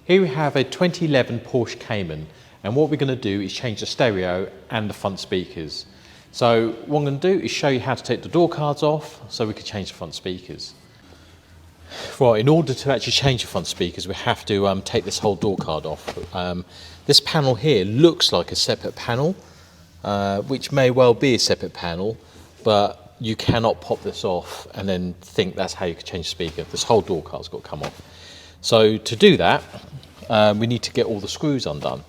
Here we have a 2011 Porsche Cayman, and what we're going to do is change the stereo and the front speakers. So what I'm going to do is show you how to take the door cards off so we can change the front speakers. Right, in order to actually change the front speakers, we have to take this whole door card off. This panel here looks like a separate panel, which may well be a separate panel, but you cannot pop this off and then think that's how you can change the speaker. This whole door card's got to come off. So to do that, we need to get all the screws undone.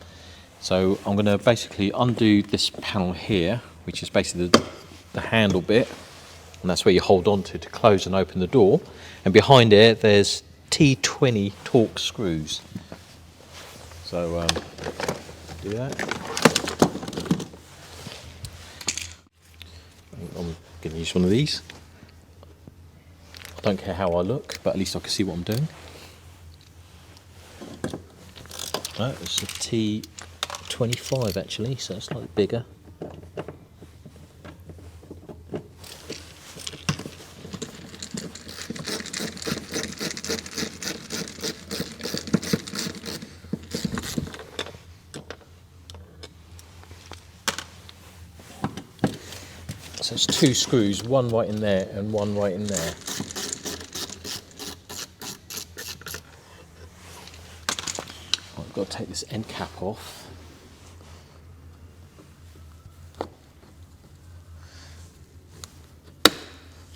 So I'm going to basically undo this panel here, which is basically the handle bit, and that's where you hold on to close and open the door. And behind it, there's T20 Torx screws. So do that. I'm going to use one of these. I don't care how I look, but at least I can see what I'm doing. Right, it's a T25 actually, so it's slightly bigger. So it's two screws, one right in there and one right in there. I've got to take this end cap off.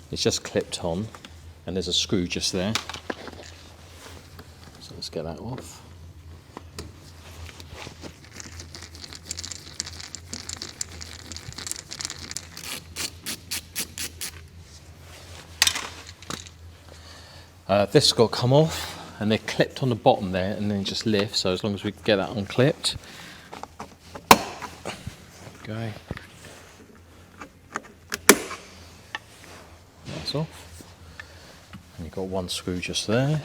It's just clipped on, and there's a screw just there. So let's get that off. This has got to come off, and they're clipped on the bottom there and then just lift, so as long as we get that unclipped. Okay. That's off. And you've got one screw just there.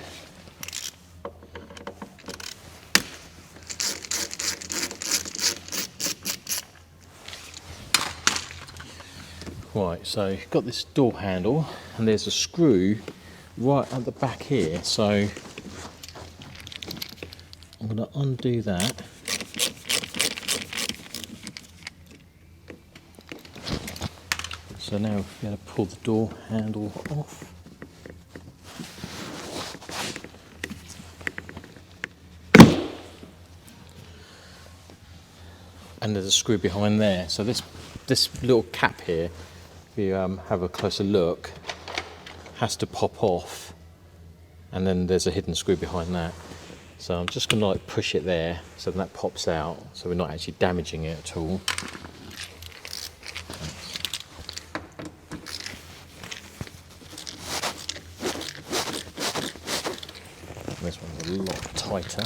Right, so you've got this door handle, and there's a screw right at the back here, so I'm going to undo that. So now we're going to pull the door handle off. And there's a screw behind there. So this little cap here, if you have a closer look, has to pop off, and then there's a hidden screw behind that. So I'm just going to like push it there so that pops out, so we're not actually damaging it at all. This one's a lot tighter.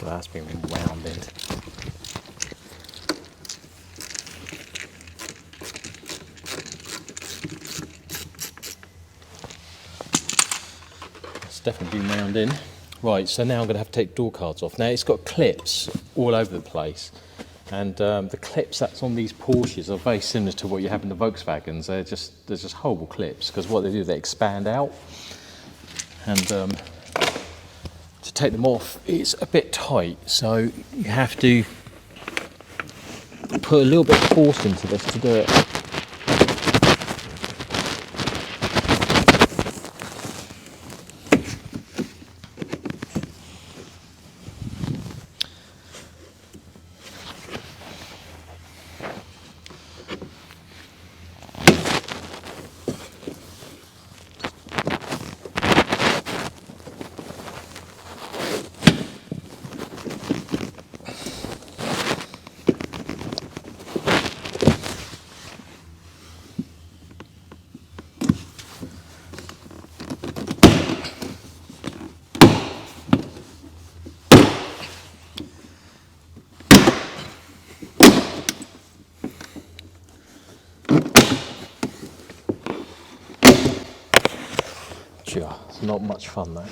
That's been wound in. It's definitely been wound in. Right, so now I'm going to have to take door cards off. Now it's got clips all over the place, and the clips that's on these Porsches are very similar to what you have in the Volkswagens. They're just horrible clips, because what they do, they expand out, and to take them off it's a bit tight, so you have to put a little bit of force into this to do it. Sure, it's not much fun that.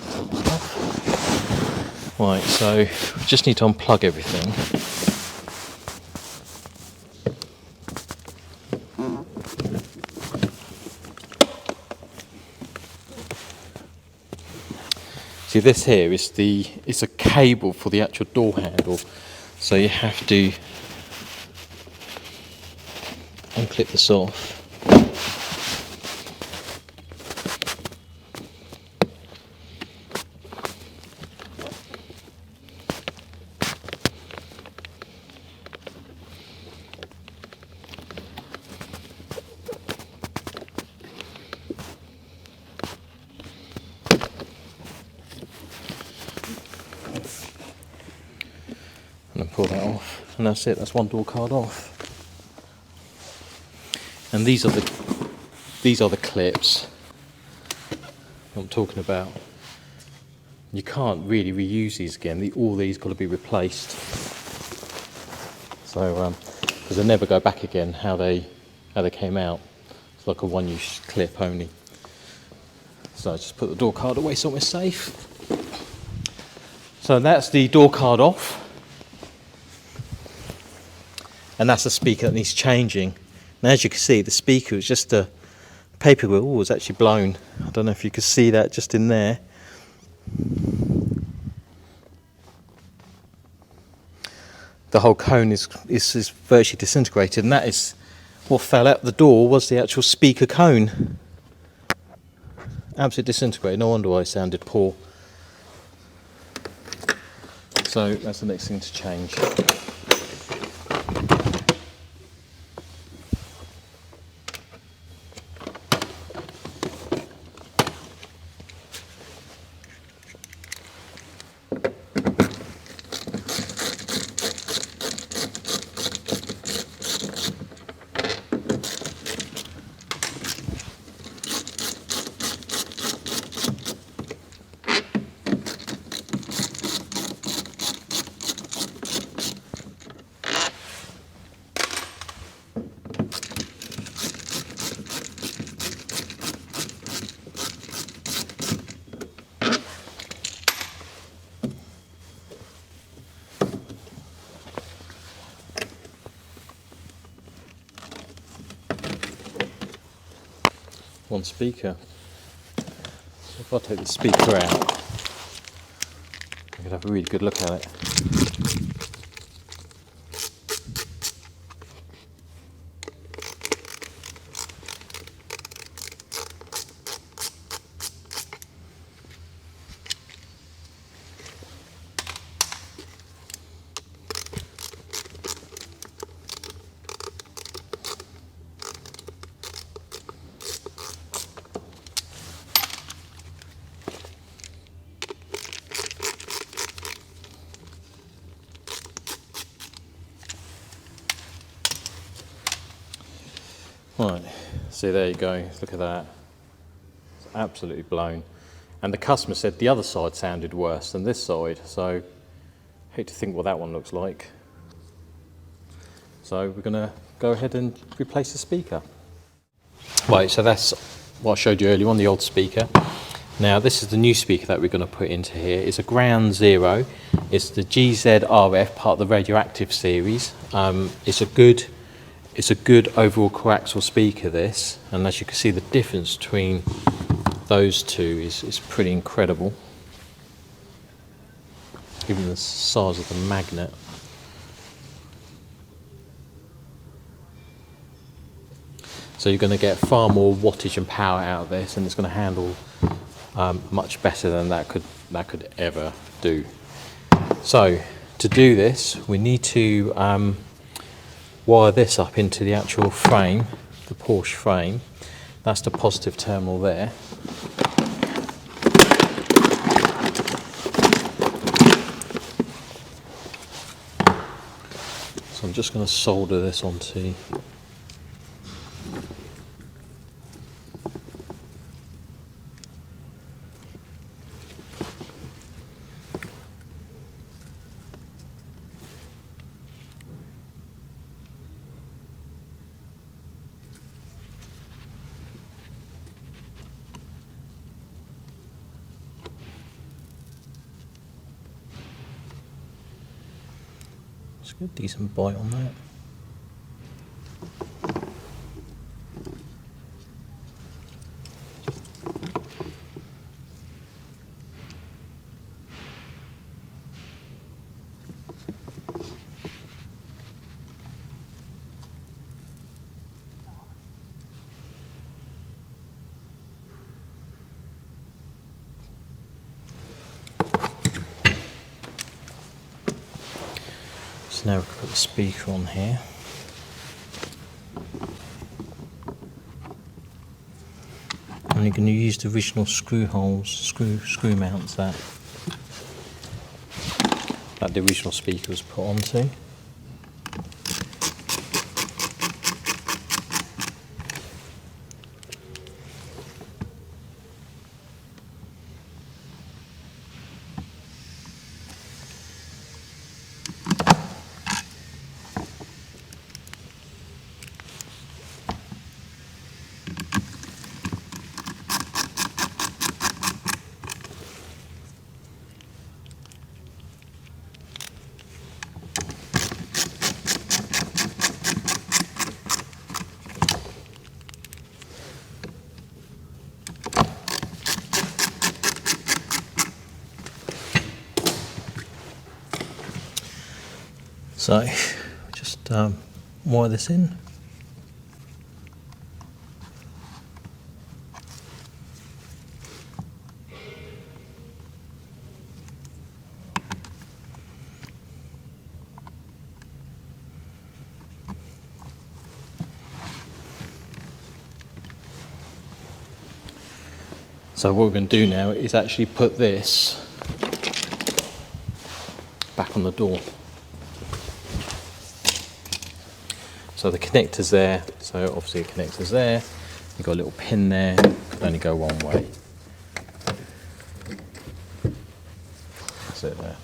Right, so we just need to unplug everything. See, this here is it's a cable for the actual door handle, so you have to unclip this off. And then pull that off, and that's it. That's one door card off. And these are the clips I'm talking about. You can't really reuse these again. All these got to be replaced. So because they never go back again how they came out. It's like a one-use clip only. So I just put the door card away somewhere safe. So that's the door card off. And that's the speaker that needs changing. And as you can see, the speaker is just a paper wheel. Oh, it's actually blown. I don't know if you can see that just in there. The whole cone is virtually disintegrated, and that is what fell out the door was the actual speaker cone. Absolutely disintegrated. No wonder why it sounded poor. So that's the next thing to change. One speaker. So if I take the speaker out, I can have a really good look at it. Right, so there you go, look at that. It's absolutely blown. And the customer said the other side sounded worse than this side, so I hate to think what that one looks like. So we're going to go ahead and replace the speaker. Right, so that's what I showed you earlier on, the old speaker. Now this is the new speaker that we're going to put into here. It's a Ground Zero. It's the GZRF, part of the Radioactive series. It's a good overall coaxial speaker, this, and as you can see the difference between those two is pretty incredible. Even the size of the magnet. So you're going to get far more wattage and power out of this, and it's going to handle much better than that could ever do. So to do this, we need to wire this up into the actual frame, the Porsche frame. That's the positive terminal there. So I'm just going to solder this onto . Let's get a decent bite on that. So now we can put the speaker on here. And you're going to use the original screw holes, screw mounts that the original speaker was put onto. So just wire this in. So what we're going to do now is actually put this back on the door. So the connector's there, so obviously the connector's there, you've got a little pin there, can only go one way. That's it there.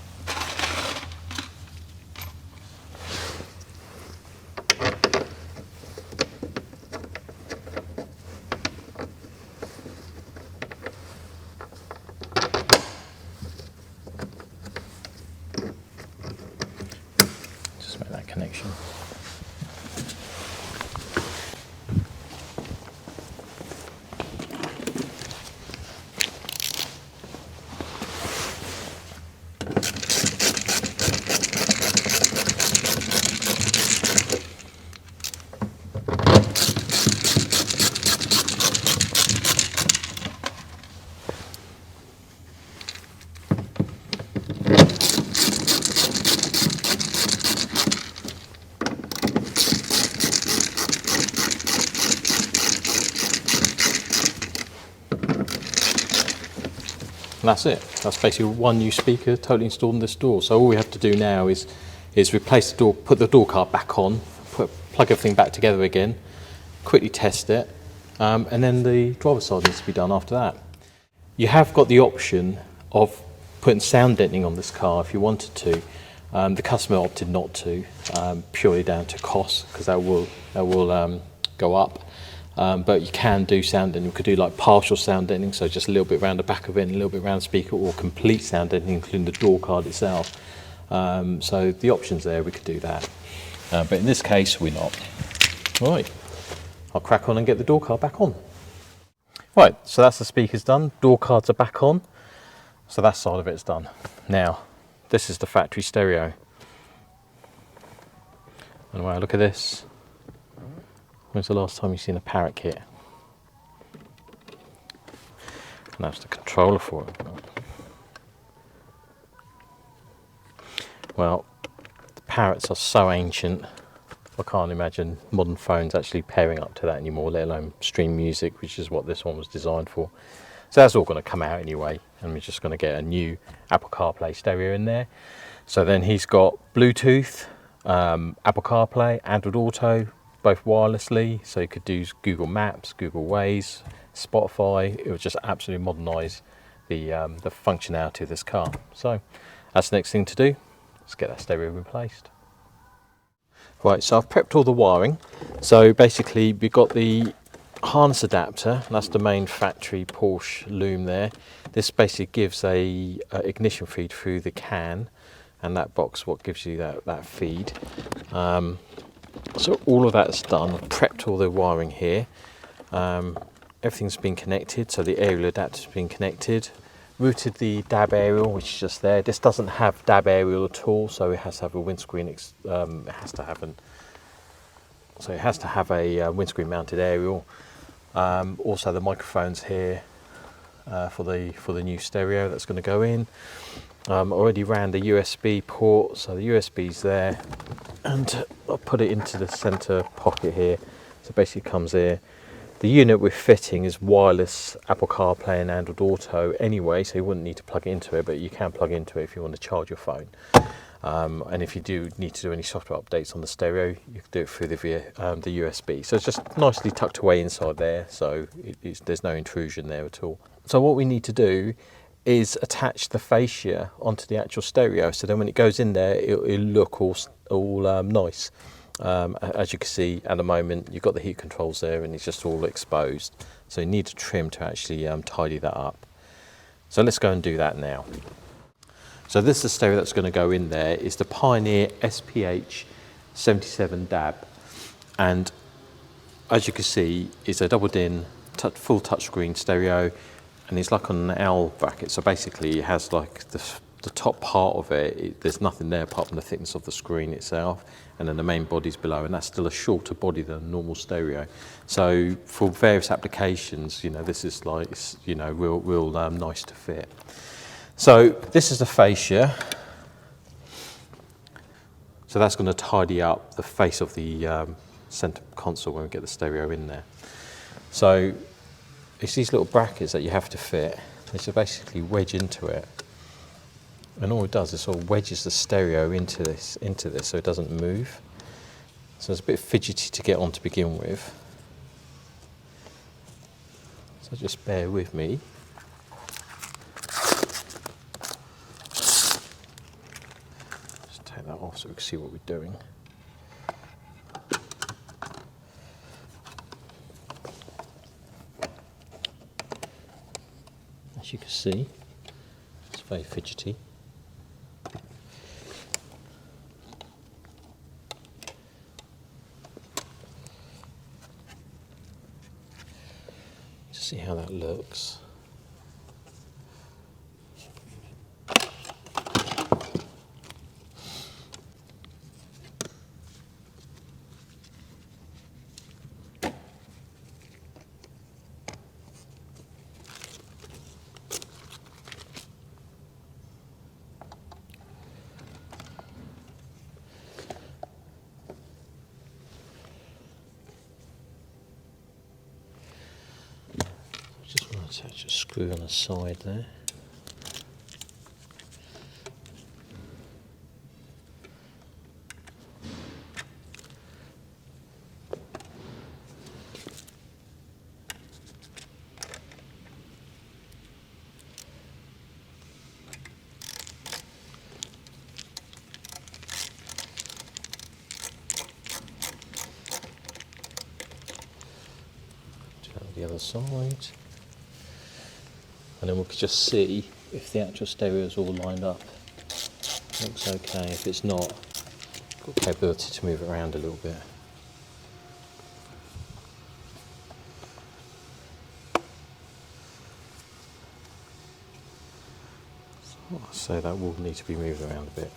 Just make that connection. And that's it. That's basically one new speaker totally installed in this door. So all we have to do now is replace the door, put the door card back on, plug everything back together again, quickly test it, and then the driver's side needs to be done after that. You have got the option of putting sound deadening on this car if you wanted to. The customer opted not to, purely down to cost, because that will go up. But you can do sound deadening. You could do like partial sound deadening, so just a little bit around the back of it and a little bit around the speaker, or complete sound deadening, including the door card itself. So the options there, we could do that. But in this case, we're not. Right, I'll crack on and get the door card back on. Right, so that's the speakers done. Door cards are back on. So that side of it's done. Now, this is the factory stereo. And wow, look at this. When's the last time you've seen a Parrot kit? And that's the controller for it. Well, the Parrots are so ancient, I can't imagine modern phones actually pairing up to that anymore, let alone stream music, which is what this one was designed for. So that's all going to come out anyway, and we're just going to get a new Apple CarPlay stereo in there. So then he's got Bluetooth, Apple CarPlay, Android Auto, both wirelessly, so you could do Google Maps, Google Waze, Spotify. It would just absolutely modernise the functionality of this car. So that's the next thing to do. Let's get that stereo replaced. Right, so I've prepped all the wiring. So basically we've got the harness adapter, that's the main factory Porsche loom there. This basically gives a ignition feed through the can, and that box what gives you that feed. So all of that's done. I've prepped all the wiring here. Everything's been connected, so the aerial adapter's been connected. Routed the DAB aerial, which is just there. This doesn't have DAB aerial at all, so it has to have a windscreen. It has to have a windscreen mounted aerial. Also the microphones here, for the new stereo that's going to go in. Already ran the USB port, so the USB's there, and I'll put it into the center pocket here. So basically it comes here. The unit we're fitting is wireless Apple CarPlay and Android Auto anyway, so you wouldn't need to plug into it, but you can plug into it if you want to charge your phone. And if you do need to do any software updates on the stereo, you can do it through the USB. So it's just nicely tucked away inside there, so there's no intrusion there at all. So what we need to do is attach the fascia onto the actual stereo, so then when it goes in there, it'll look all nice. As you can see at the moment, you've got the heat controls there and it's just all exposed. So you need a trim to actually tidy that up. So let's go and do that now. So this is the stereo that's going to go in there. It's the Pioneer SPH 77 DAB. And as you can see, it's a double DIN full touchscreen stereo, and it's like on an L bracket. So basically it has like the top part of it, there's nothing there apart from the thickness of the screen itself, and then the main body's below, and that's still a shorter body than a normal stereo. So for various applications, you know, this is like, you know, real nice to fit. So this is the fascia. So that's going to tidy up the face of the center console when we get the stereo in there. So it's these little brackets that you have to fit. They just basically wedge into it. And all it does is sort of wedges the stereo into this, so it doesn't move. So it's a bit fidgety to get on to begin with. So just bear with me. Just take that off so we can see what we're doing. As you can see, it's very fidgety. See how that looks. Attach a screw on the side there. Turn the other side. And then we can just see if the actual stereo is all lined up. Looks okay. If it's not, got the capability to move it around a little bit. So that will need to be moved around a bit.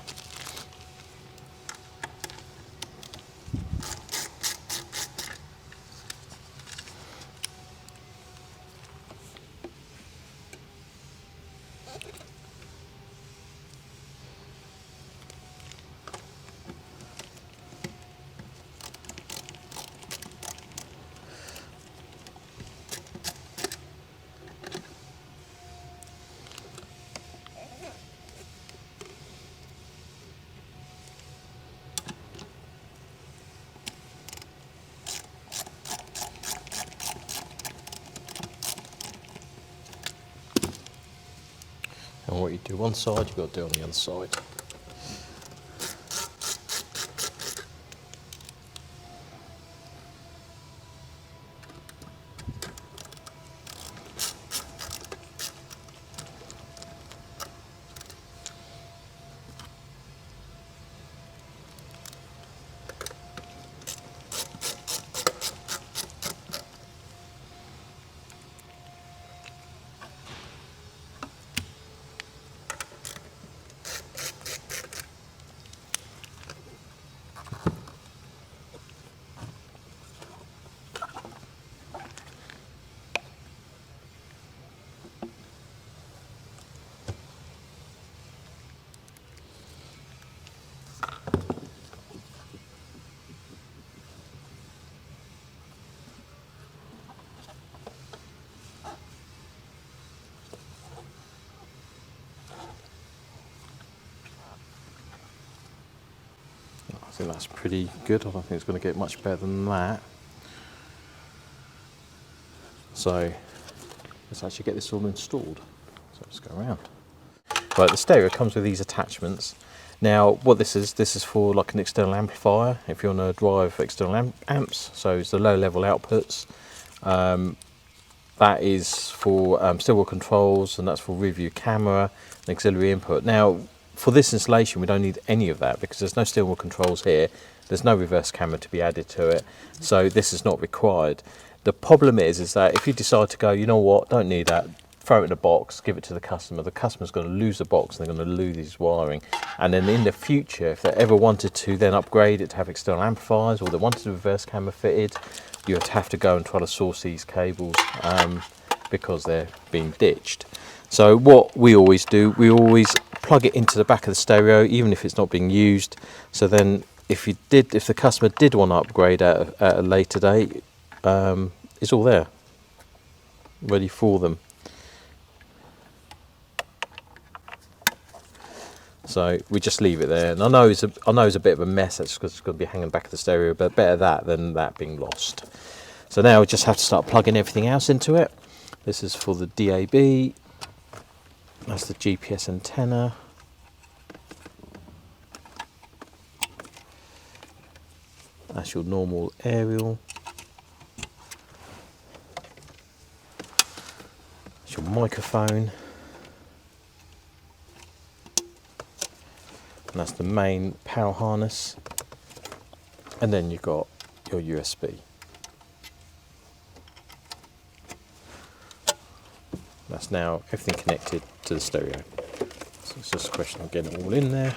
And what you do one side, you've got to do on the other side. think that's pretty good. I don't think it's going to get much better than that. So let's actually get this all installed. So let's go around. Right, the stereo comes with these attachments. Now what this is for like an external amplifier if you want to drive external amps, so it's the low level outputs. That is for steering wheel controls, and that's for rear view camera and auxiliary input. Now for this installation we don't need any of that because there's no steering wheel controls here, there's no reverse camera to be added to it, so this is not required. The problem is that if you decide to go, you know what, don't need that, throw it in a box, give it to the customer's going to lose the box and they're going to lose his wiring. And then in the future, if they ever wanted to then upgrade it to have external amplifiers, or they wanted a reverse camera fitted, you would have to go and try to source these cables because they're being ditched. So what we always do, we always plug it into the back of the stereo, even if it's not being used. So then if the customer did want to upgrade at a later date, it's all there, ready for them. So we just leave it there, and I know it's a bit of a mess. That's because it's going to be hanging back of the stereo, but better that than that being lost. So now we just have to start plugging everything else into it. This is for the DAB. That's the GPS antenna. That's your normal aerial. That's your microphone. And that's the main power harness, and then you've got your USB. That's now everything connected to the stereo. So it's just a question of getting it all in there.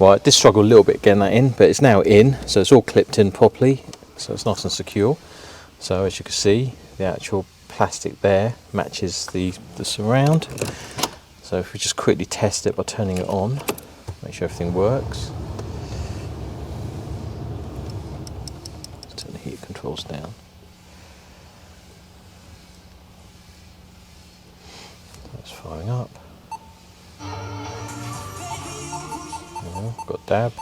Right, this struggled a little bit getting that in, but it's now in, so it's all clipped in properly, so it's nice and secure. So as you can see, the actual plastic there matches the surround. So if we just quickly test it by turning it on, make sure everything works. Let's turn the heat controls down. That's firing up. Got DAB.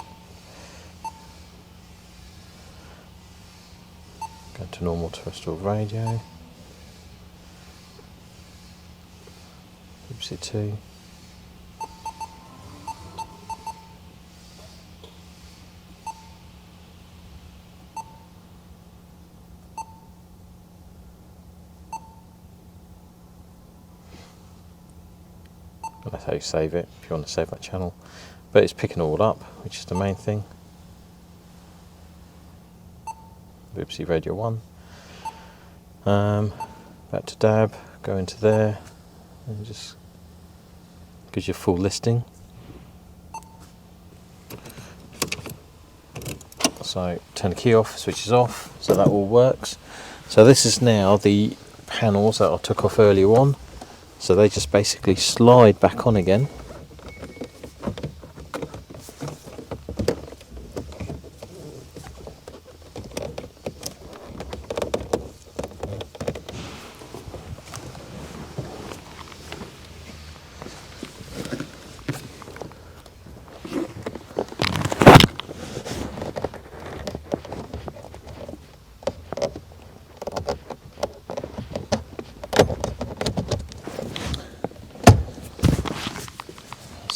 Go to normal terrestrial radio. BBC 2. That's how you save it if you want to save that channel. But it's picking it all up, which is the main thing. BBC Radio 1. Back to DAB, go into there, and just gives you a full listing. So turn the key off, switches off, so that all works. So this is now the panels that I took off earlier on. So they just basically slide back on again.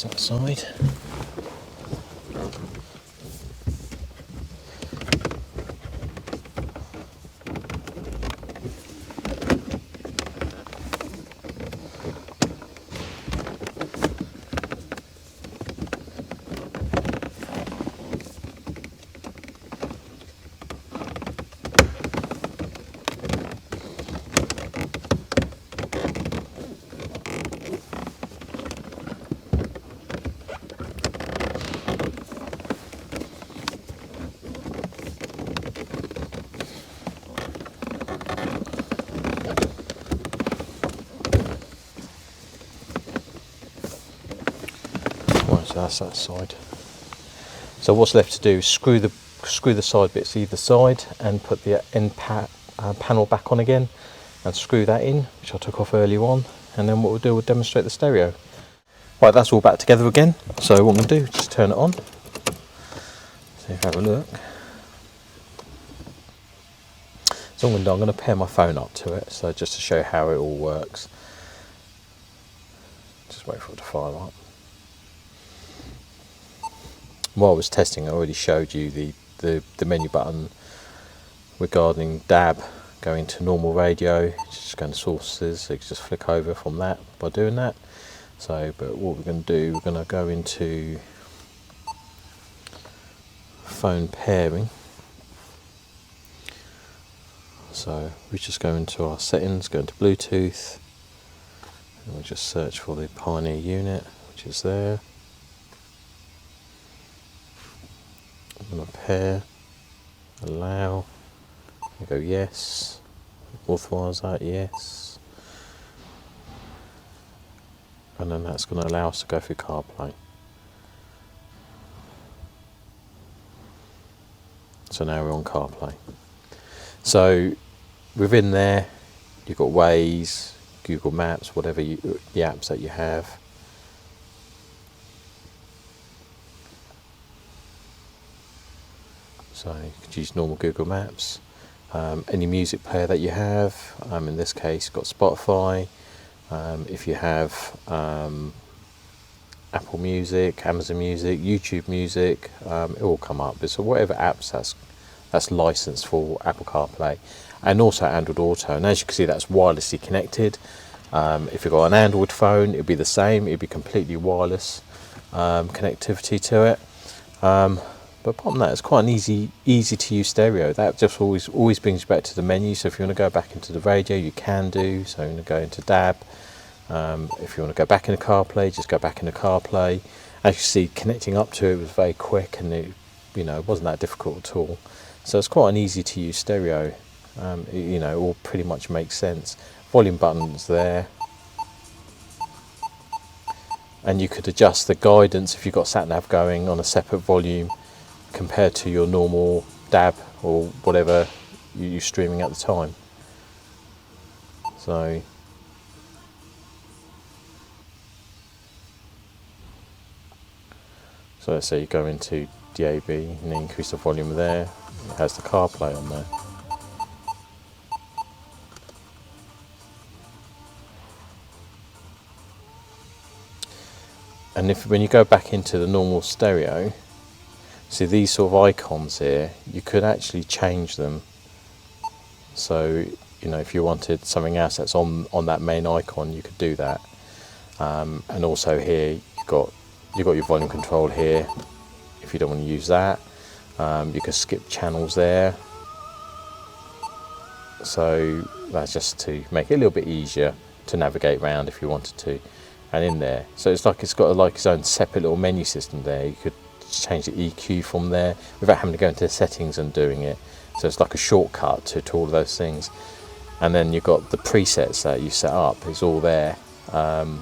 That side. So that's that side. So So what's left to do is screw the side bits either side and put the end panel back on again and screw that in, which I took off earlier on, and then what we'll do, we'll demonstrate the stereo. Right, that's all back together again. So what I'm going to do is just turn it on. So if you have a look. So I'm going to pair my phone up to it, so just to show how it all works. Just wait for it to fire up. While I was testing, I already showed you the menu button regarding DAB going to normal radio, just going to sources, so you can just flick over from that by doing that. So, but what we're going to do, we're going to go into phone pairing. So we just go into our settings, go into Bluetooth, and we'll just search for the Pioneer unit, which is there. I'm going to pair, allow, and go yes, authorise that, yes, and then that's going to allow us to go through CarPlay. So now we're on CarPlay. So within there, you've got Waze, Google Maps, whatever the apps that you have. So you could use normal Google Maps. Any music player that you have, in this case you've got Spotify. If you have Apple Music, Amazon Music, YouTube Music, it will come up. So whatever apps that's licensed for Apple CarPlay, and also Android Auto. And as you can see, that's wirelessly connected. If you've got an Android phone, it'll be the same. It'll be completely wireless connectivity to it. But apart from that, it's quite an easy to use stereo. That just always brings you back to the menu. So if you want to go back into the radio, you can do. So you're going to go into DAB. If you want to go back into CarPlay, just go back into CarPlay. As you see, connecting up to it was very quick, and it wasn't that difficult at all. So it's quite an easy to use stereo. It all pretty much makes sense. Volume button's there. And you could adjust the guidance if you've got sat-nav going on a separate volume compared to your normal DAB or whatever you're streaming at the time. So let's say you go into DAB and increase the volume there. It has the CarPlay on there. And when you go back into the normal stereo, see these sort of icons here, you could actually change them. So, if you wanted something else that's on that main icon, you could do that. And also here, you've got your volume control here, if you don't want to use that. You can skip channels there. So that's just to make it a little bit easier to navigate around if you wanted to. And in there, so it's got its own separate little menu system there. You could change the EQ from there without having to go into the settings and doing it. So it's like a shortcut to all of those things. And then you've got the presets that you set up, it's all there. And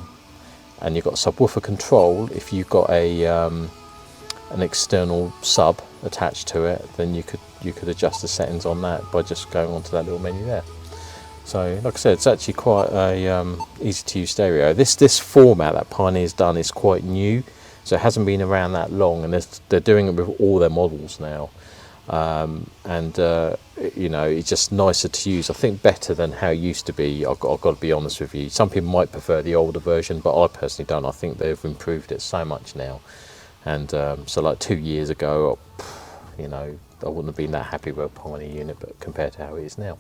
you've got subwoofer control. If you've got an external sub attached to it, then you could adjust the settings on that by just going onto that little menu there. So like I said, it's actually quite a easy to use stereo. This format that Pioneer's done is quite new, so it hasn't been around that long, and they're doing it with all their models now. It's just nicer to use. I think better than how it used to be. I've got to be honest with you. Some people might prefer the older version, but I personally don't. I think they've improved it so much now. And so like 2 years ago, I wouldn't have been that happy with a Pioneer unit, but compared to how it is now.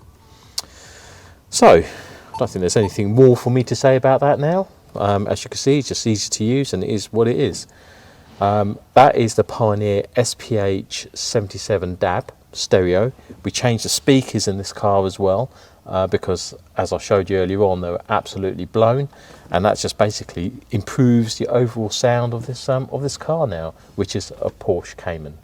So I don't think there's anything more for me to say about that now. As you can see, it's just easy to use, and it is what it is. That is the Pioneer SPH 77 DAB stereo. We changed the speakers in this car as well, because as I showed you earlier on, they were absolutely blown, and that just basically improves the overall sound of this car now, which is a Porsche Cayman.